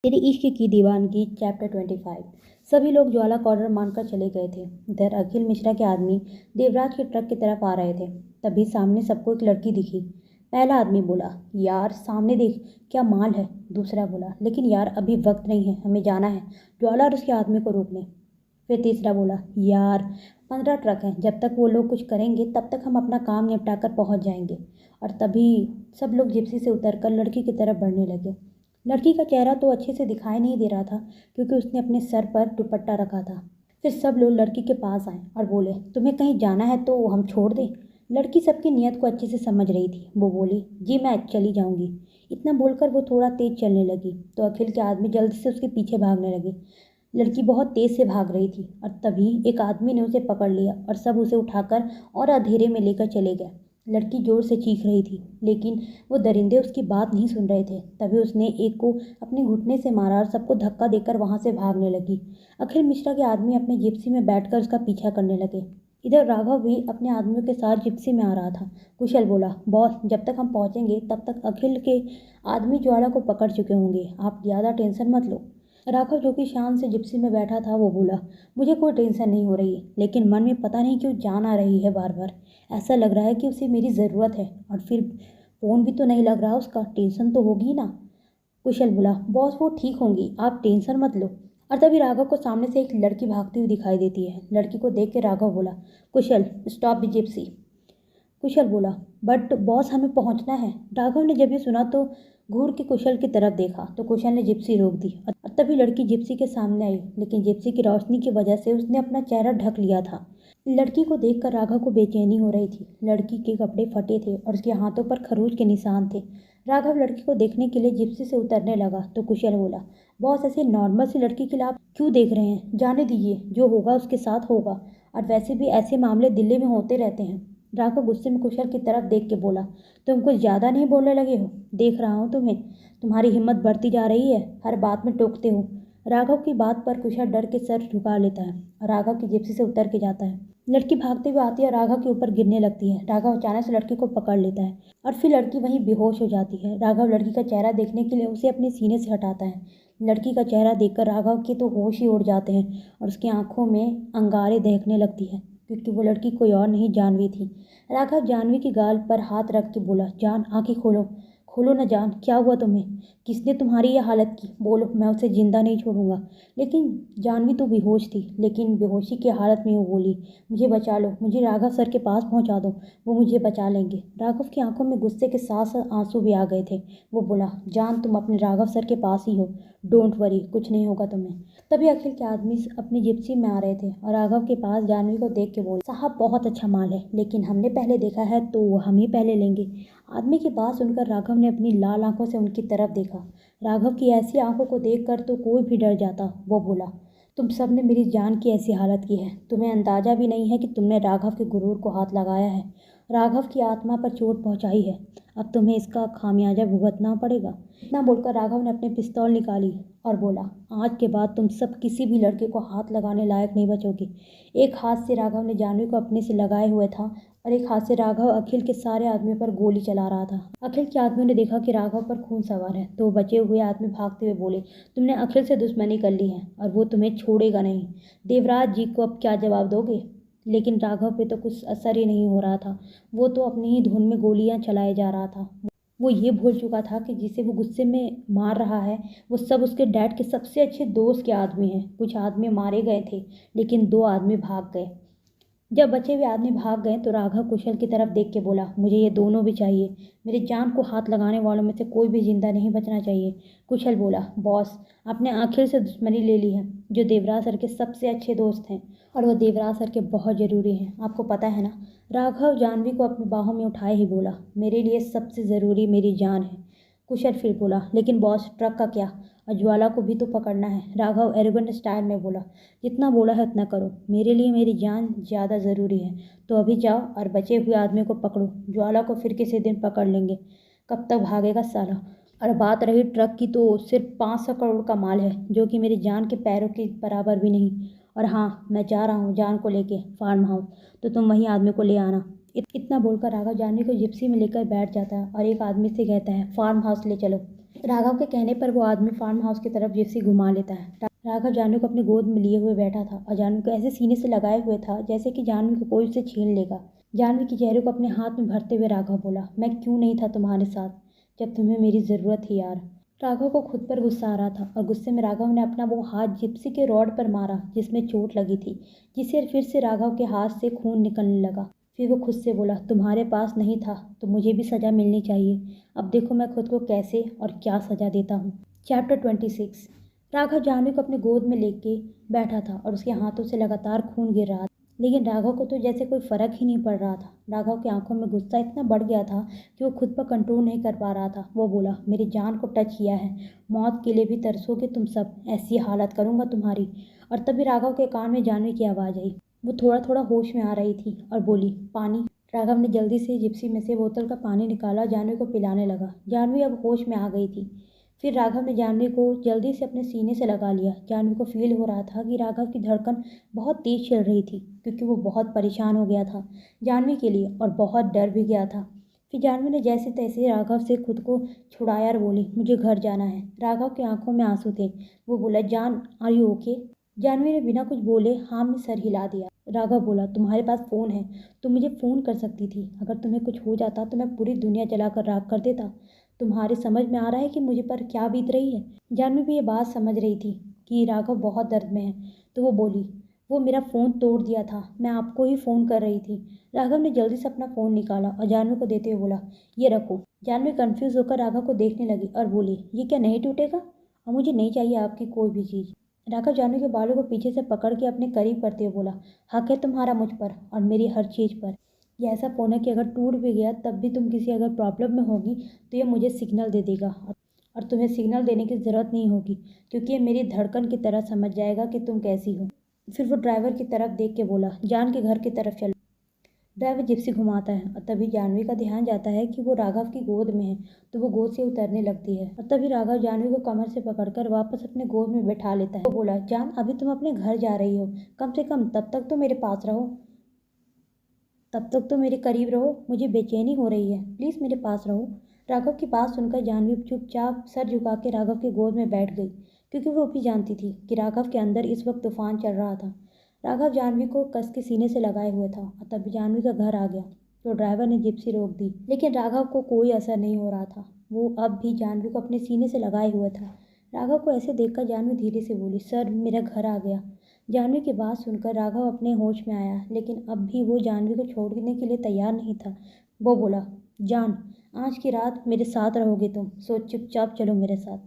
तेरी इश्क की दीवानगी चैप्टर 25। सभी लोग ज्वाला का ऑर्डर मानकर चले गए थे। इधर अखिल मिश्रा के आदमी देवराज के ट्रक की तरफ आ रहे थे। तभी सामने सबको एक लड़की दिखी। पहला आदमी बोला, यार सामने देख, क्या माल है। दूसरा बोला, लेकिन यार अभी वक्त नहीं है, हमें जाना है ज्वाला और उसके आदमी को रोकने। फिर तीसरा बोला, यार 15 ट्रक हैं, जब तक वो लोग कुछ करेंगे तब तक हम अपना काम निपटा कर पहुँच जाएंगे। और तभी सब लोग जिप्सी से उतरकर लड़की की तरफ बढ़ने लगे। लड़की का चेहरा तो अच्छे से दिखाई नहीं दे रहा था, क्योंकि उसने अपने सर पर दुपट्टा रखा था। फिर सब लोग लड़की के पास आए और बोले, तुम्हें कहीं जाना है तो हम छोड़ दें। लड़की सबकी नीयत को अच्छे से समझ रही थी। वो बोली, जी मैं चली जाऊंगी। इतना बोलकर वो थोड़ा तेज चलने लगी तो अखिल के आदमी जल्दी से उसके पीछे भागने लगे। लड़की बहुत तेज से भाग रही थी और तभी एक आदमी ने उसे पकड़ लिया और सब उसे उठाकर और अंधेरे में लेकर चले गए। लड़की जोर से चीख रही थी, लेकिन वो दरिंदे उसकी बात नहीं सुन रहे थे। तभी उसने एक को अपने घुटने से मारा और सबको धक्का देकर वहां से भागने लगी। अखिल मिश्रा के आदमी अपने जिप्सी में बैठकर उसका पीछा करने लगे। इधर राघव भी अपने आदमियों के साथ जिप्सी में आ रहा था। कुशल बोला, बॉस जब तक हम पहुंचेंगे तब तक अखिल के आदमी ज्वाला को पकड़ चुके होंगे, आप ज़्यादा टेंशन मत लो। राघव जो कि शान से जिप्सी में बैठा था वो बोला, मुझे कोई टेंशन नहीं हो रही है, लेकिन मन में पता नहीं क्यों जान आ रही है बार बार। ऐसा लग रहा है कि उसे मेरी ज़रूरत है, और फिर फ़ोन भी तो नहीं लग रहा उसका, टेंशन तो होगी ना। कुशल बोला, बॉस वो ठीक होंगी, आप टेंशन मत लो। और तभी राघव को सामने से एक लड़की भागती हुई दिखाई देती है। लड़की को देख के राघव बोला, कुशल स्टॉप द जिप्सी। कुशल बोला, बट बॉस हमें पहुंचना है। राघव ने जब ये सुना तो घूर के कुशल की तरफ देखा तो कुशल ने जिप्सी रोक दी और तभी लड़की जिप्सी के सामने आई, लेकिन जिप्सी की रोशनी की वजह से उसने अपना चेहरा ढक लिया था। लड़की को देखकर राघव को बेचैनी हो रही थी। लड़की के कपड़े फटे थे और उसके हाथों पर खरोच के निशान थे। राघव लड़की को देखने के लिए जिप्सी से उतरने लगा तो कुशल बोला, बॉस ऐसे नॉर्मल सी लड़की के लिए आप क्यों देख रहे हैं, जाने दीजिए, जो होगा उसके साथ होगा, और वैसे भी ऐसे मामले दिल्ली में होते रहते हैं। राघव गुस्से में कुशल की तरफ देख के बोला, तुम कुछ ज़्यादा नहीं बोलने लगे हो, देख रहा हूँ तुम्हें, तुम्हारी हिम्मत बढ़ती जा रही है, हर बात में टोकते हो। राघव की बात पर कुशल डर के सर झुका लेता है और राघव की जिप्सी से उतर के जाता है। लड़की भागते हुए आती है और राघव के ऊपर गिरने लगती है। राघव अचानक से लड़की को पकड़ लेता है और फिर लड़की वहीं बेहोश हो जाती है। राघव लड़की का चेहरा देखने के लिए उसे अपने सीने से हटाता है। लड़की का चेहरा देखकर राघव के तो होश ही उड़ जाते हैं और उसकी आंखों में अंगारे दहकने लगती है, क्योंकि वो लड़की कोई और नहीं, जानवी थी। राघव जानवी की गाल पर हाथ रख के बोला, जान आंखें खोलो, खोलो ना जान, क्या हुआ तुम्हें, किसने तुम्हारी ये हालत की, बोलो, मैं उसे जिंदा नहीं छोड़ूंगा। लेकिन जानवी तो बेहोश थी, लेकिन बेहोशी की हालत में वो बोली, मुझे बचा लो, मुझे राघव सर के पास पहुंचा दो, वो मुझे बचा लेंगे। राघव की आंखों में गुस्से के साथ साथ आंसू भी आ गए थे। वो बोला, जान तुम अपने राघव सर के पास ही हो, डोंट वरी, कुछ नहीं होगा तुम्हें। तभी अखिल के आदमी अपनी जिप्सी में आ रहे थे और राघव के पास जानवी को देख के बोले, साहब बहुत अच्छा माल है, लेकिन हमने पहले देखा है तो हम ही पहले लेंगे। आदमी की बात सुनकर राघव ने अपनी लाल आंखों से उनकी तरफ देखा। राघव की ऐसी आंखों को देखकर तो कोई भी डर जाता। वो बोला, तुम सब ने मेरी जान की ऐसी हालत की है, तुम्हें अंदाजा भी नहीं है कि तुमने राघव के गुरूर को हाथ लगाया है, राघव की आत्मा पर चोट पहुंचाई है, अब तुम्हें इसका खामियाजा भुगतना पड़ेगा। इतना बोलकर राघव ने अपनी पिस्तौल निकाली और बोला, आज के बाद तुम सब किसी भी लड़के को हाथ लगाने लायक नहीं बचोगे। एक हाथ से राघव ने जानवी को अपने से लगाए हुए था और एक हाथ से राघव अखिल के सारे आदमियों पर गोली चला रहा था। अखिल के आदमियों ने देखा कि राघव पर खून सवार है तो बचे हुए आदमी भागते हुए बोले, तुमने अखिल से दुश्मनी कर ली है और वो तुम्हें छोड़ेगा नहीं, देवराज जी को अब क्या जवाब दोगे। लेकिन राघव पे तो कुछ असर ही नहीं हो रहा था। वो तो अपनी ही धुन में गोलियां चलाए जा रहा था। वो ये भूल चुका था कि जिसे वो गुस्से में मार रहा है वो सब उसके डैड के सबसे अच्छे दोस्त के आदमी हैं। कुछ आदमी मारे गए थे, लेकिन 2 आदमी भाग गए। जब बचे हुए आदमी भाग गए तो राघव कुशल की तरफ देख के बोला, मुझे ये दोनों भी चाहिए, मेरी जान को हाथ लगाने वालों में से कोई भी जिंदा नहीं बचना चाहिए। कुशल बोला, बॉस आपने अखिल से दुश्मनी ले ली है, जो देवराज सर के सबसे अच्छे दोस्त हैं, और वो देवराज सर के बहुत ज़रूरी हैं, आपको पता है ना। राघव जानवी को अपनी बाहों में उठाए ही बोला, मेरे लिए सबसे ज़रूरी मेरी जान है। कुशल फिर बोला, लेकिन बॉस ट्रक का क्या, और ज्वाला को भी तो पकड़ना है। राघव एरोगेंट स्टाइल में बोला, जितना बोला है उतना करो, मेरे लिए मेरी जान ज़्यादा ज़रूरी है, तो अभी जाओ और बचे हुए आदमी को पकड़ो, ज्वाला को फिर किसी दिन पकड़ लेंगे, कब तक भागेगा साला। और बात रही ट्रक की तो सिर्फ 500 करोड़ का माल है, जो कि मेरी जान के पैरों के बराबर भी नहीं। और हाँ, मैं जा रहा हूँ जान को लेके फार्म हाउस, तो तुम वहीं आदमी को ले आना। इतना बोलकर राघव जानवी को जिप्सी में लेकर बैठ जाता है और एक आदमी से कहता है, फार्म हाउस ले चलो। राघव के कहने पर वो आदमी फार्म हाउस की तरफ जिप्सी घुमा लेता है। राघव जानवी को अपनी गोद में लिए हुए बैठा था और जानवी को ऐसे सीने से लगाए हुए था जैसे कि जानवी को कोई उसे छीन लेगा। जानवी के चेहरे को अपने हाथ में भरते हुए राघव बोला, मैं क्यों नहीं था तुम्हारे साथ जब तुम्हें मेरी ज़रूरत थी यार। राघव को खुद पर गुस्सा आ रहा था और गुस्से में राघव ने अपना वो हाथ जिप्सी के रॉड पर मारा जिसमें चोट लगी थी, जिससे फिर से राघव के हाथ से खून निकलने लगा। फिर वो खुद से बोला, तुम्हारे पास नहीं था तो मुझे भी सज़ा मिलनी चाहिए। अब देखो मैं खुद को कैसे और क्या सज़ा देता हूँ। चैप्टर 26। राघव जानवी को अपनी गोद में लेके बैठा था और उसके हाथों से लगातार खून गिर रहा था, लेकिन राघव को तो जैसे कोई फ़र्क ही नहीं पड़ रहा था। राघव की आंखों में गुस्सा इतना बढ़ गया था कि वो खुद पर कंट्रोल नहीं कर पा रहा था। वो बोला, मेरी जान को टच किया है, मौत के लिए भी तरसोगे तुम सब, ऐसी हालत करूँगा तुम्हारी। और तभी राघव के कान में जानवी की आवाज़ आई। वो थोड़ा थोड़ा होश में आ रही थी और बोली, पानी। राघव ने जल्दी से जिप्सी में से बोतल का पानी निकाला, जानवी को पिलाने लगा। जानवी अब होश में आ गई थी। फिर राघव ने जानवी को जल्दी से अपने सीने से लगा लिया। जानवी को फील हो रहा था कि राघव की धड़कन बहुत तेज चल रही थी, क्योंकि वो बहुत परेशान हो गया था जानवी के लिए और बहुत डर भी गया था। फिर जानवी ने जैसे तैसे राघव से खुद को छुड़ाया और बोली, मुझे घर जाना है। राघव की आंखों में आंसू थे। वो बोला, जान, आर यू ओके? जानवी ने बिना कुछ बोले हाँ में सर हिला दिया। राघव बोला, तुम्हारे पास फ़ोन है, तुम मुझे फ़ोन कर सकती थी। अगर तुम्हें कुछ हो जाता तो मैं पूरी दुनिया जलाकर राख कर देता। तुम्हारे समझ में आ रहा है कि मुझे पर क्या बीत रही है? जानवी भी ये बात समझ रही थी कि राघव बहुत दर्द में है, तो वो बोली, वो मेरा फ़ोन तोड़ दिया था, मैं आपको ही फ़ोन कर रही थी। राघव ने जल्दी से अपना फ़ोन निकाला और जानवी को देते हुए बोला, ये रखो। जानवी कन्फ्यूज़ होकर राघव को देखने लगी और बोली, ये क्या नहीं टूटेगा? और मुझे नहीं चाहिए आपकी कोई भी चीज़। राघव जानवी के बालों को पीछे से पकड़ के अपने करीब करते हुए बोला, हक है तुम्हारा मुझ पर और मेरी हर चीज़ पर। ये ऐसा फ़ोन है कि अगर टूट भी गया तब भी तुम किसी अगर प्रॉब्लम में होगी तो ये मुझे सिग्नल दे देगा और तुम्हें सिग्नल देने की ज़रूरत नहीं होगी, क्योंकि ये मेरी धड़कन की तरह समझ जाएगा कि तुम कैसी हो। फिर वो ड्राइवर की तरफ देख के बोला, जान के घर की तरफ चलो। ड्राइवर जिप्सी घुमाता है और तभी जानवी का ध्यान जाता है कि वो राघव की गोद में है, तो वो गोद से उतरने लगती है और तभी राघव जानवी को कमर से पकड़कर वापस अपने गोद में बैठा लेता है। वो बोला, जान, अभी तुम अपने घर जा रही हो, कम से कम तब तक तो मेरे पास रहो, तब तक तो मेरे करीब रहो, मुझे बेचैनी हो रही है, प्लीज़ मेरे पास रहो। राघव की बात सुनकर जानवी चुपचाप सर झुका के राघव की गोद में बैठ गई, क्योंकि वो भी जानती थी कि राघव के अंदर इस वक्त तूफान चल रहा था। राघव जानवी को कस के सीने से लगाए हुए था और तभी जानवी का घर आ गया तो ड्राइवर ने जिप्सी रोक दी, लेकिन राघव को कोई असर नहीं हो रहा था। वो अब भी जानवी को अपने सीने से लगाए हुए था। राघव को ऐसे देखकर जानवी धीरे से बोली, सर, मेरा घर आ गया। जानवी की बात सुनकर राघव अपने होश में आया, लेकिन अब भी वो जानवी को छोड़ने के लिए तैयार नहीं था। वो बोला, जान, आज की रात मेरे साथ रहोगे तुम, सो चुपचाप चलो मेरे साथ।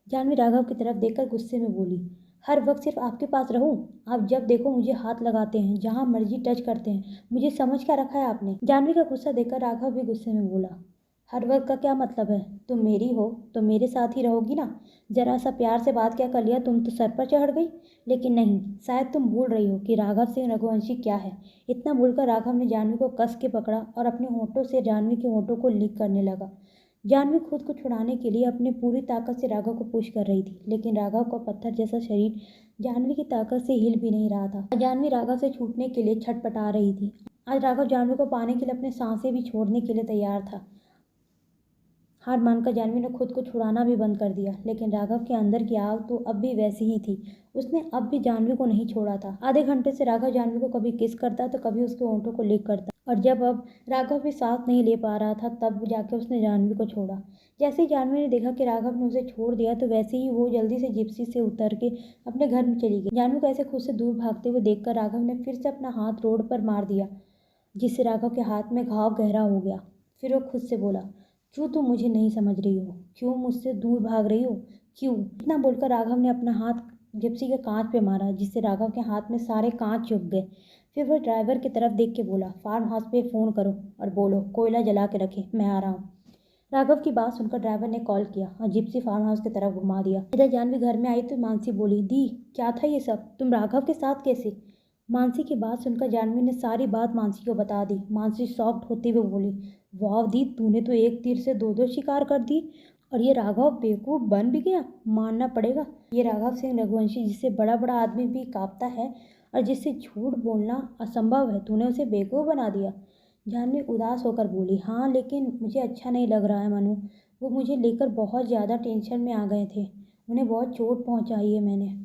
जानवी राघव की तरफ देखकर गुस्से में बोली, हर वक्त सिर्फ आपके पास रहूं? आप जब देखो मुझे हाथ लगाते हैं, जहां मर्जी टच करते हैं, मुझे समझ क्या रखा है आपने? जानवी का गुस्सा देखकर राघव भी गुस्से में बोला, हर वक्त का क्या मतलब है? तुम मेरी हो तो मेरे साथ ही रहोगी ना? जरा सा प्यार से बात क्या कर लिया तुम तो सर पर चढ़ गई। लेकिन नहीं, शायद तुम भूल रही हो कि राघव सिंह रघुवंशी क्या है। इतना भूलकर राघव ने जानवी को कस के पकड़ा और अपने होठों से जानवी के होठों को लिक करने लगा। जानवी खुद को छुड़ाने के लिए अपनी पूरी ताकत से राघव को पुश कर रही थी, लेकिन राघव का पत्थर जैसा शरीर जानवी की ताकत से हिल भी नहीं रहा था। जानवी राघव से छूटने के लिए छटपटा रही थी। आज राघव जानवी को पाने के लिए अपने सांसें भी छोड़ने के लिए तैयार था। हार मानकर जानवी ने खुद को छुड़ाना भी बंद कर दिया, लेकिन राघव के अंदर की आग तो अब भी वैसी ही थी। उसने अब भी जानवी को नहीं छोड़ा था। आधे घंटे से राघव जानवी को कभी किस करता तो कभी उसके होंठों को लिक करता, और जब अब राघव भी साथ नहीं ले पा रहा था तब जाके उसने जानवी को छोड़ा। जैसे ही जानवी ने देखा कि राघव ने उसे छोड़ दिया तो वैसे ही वो जल्दी से जिप्सी से उतर के अपने घर में चली गई। जानवी को ऐसे खुद से दूर भागते हुए देखकर राघव ने फिर से अपना हाथ रोड पर मार दिया, जिससे राघव के हाथ में घाव गहरा हो गया। फिर वो खुद से बोला, क्यों तुम मुझे नहीं समझ रही हो? क्यों मुझसे दूर भाग रही हो? क्यों? इतना बोलकर राघव ने अपना हाथ जिप्सी के कांच पे मारा, जिससे राघव के हाथ में सारे कांच चुभ गए। फिर वह ड्राइवर की तरफ देख के बोला, फार्म हाउस पे फ़ोन करो और बोलो कोयला जला के रखे, मैं आ रहा हूँ। राघव की बात सुनकर ड्राइवर ने कॉल किया और जिप्सी फार्म हाउस की तरफ घुमा दिया। इधर जानवी घर में आई तो मानसी बोली, दी, क्या था ये सब? तुम राघव के साथ कैसे? मानसी की बात सुनकर जानवी ने सारी बात मानसी को बता दी। मानसी शॉक्ड होते हुए बोली, वाह दी, तूने तो एक तीर से दो दो शिकार कर दी, और ये राघव बेवकूफ़ बन भी गया, मानना पड़ेगा। ये राघव सिंह रघुवंशी जिससे बड़ा बड़ा आदमी भी कांपता है और जिससे झूठ बोलना असंभव है, तूने उसे बेवकूफ़ बना दिया। जानवी उदास होकर बोली, हाँ, लेकिन मुझे अच्छा नहीं लग रहा है मनु। वो मुझे लेकर बहुत ज़्यादा टेंशन में आ गए थे। उन्हें बहुत चोट पहुंचाई है मैंने।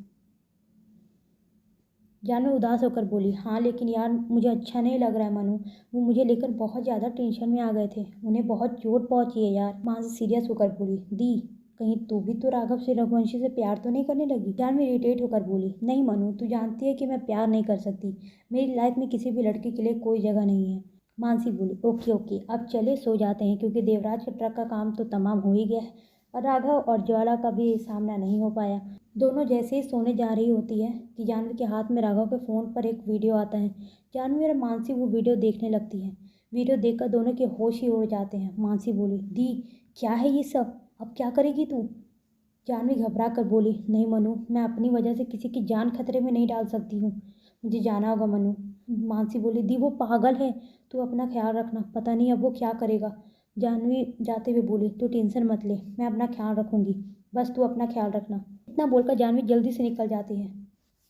जानवी उदास होकर बोली, हाँ लेकिन यार मुझे अच्छा नहीं लग रहा है मनु। वो मुझे लेकर बहुत ज़्यादा टेंशन में आ गए थे। उन्हें बहुत चोट पहुंची है यार। मानसी सीरियस होकर बोली, दी कहीं तू भी तो राघव से रघुवंशी से प्यार तो नहीं करने लगी? जानवी इरिटेट होकर बोली, नहीं मनु, तू जानती है कि मैं प्यार नहीं कर सकती। मेरी लाइफ में किसी भी लड़की के लिए कोई जगह नहीं है। मानसी बोली, ओके ओके, अब चले सो जाते हैं क्योंकि देवराज के ट्रक का काम तो तमाम हो ही गया है और राघव और ज्वाला का भी सामना नहीं हो पाया। दोनों जैसे ही सोने जा रही होती है कि जानवी के हाथ में राघव के फ़ोन पर एक वीडियो आता है। जानवी और मानसी वो वीडियो देखने लगती है। वीडियो देखकर दोनों के होश ही उड़ जाते हैं। मानसी बोली, दी क्या है ये सब? अब क्या करेगी तू? जानवी घबरा कर बोली, नहीं मनु, मैं अपनी वजह से किसी की जान खतरे में नहीं डाल सकती हूँ। मुझे जाना होगा मनु। मानसी बोली, दी वो पागल है, तू अपना ख्याल रखना, पता नहीं अब वो क्या करेगा। जानवी जाते हुए बोली, तू टेंशन मत ले, मैं अपना ख्याल रखूंगी, बस तू अपना ख्याल रखना। इतना बोलकर जानवी जल्दी से निकल जाती है।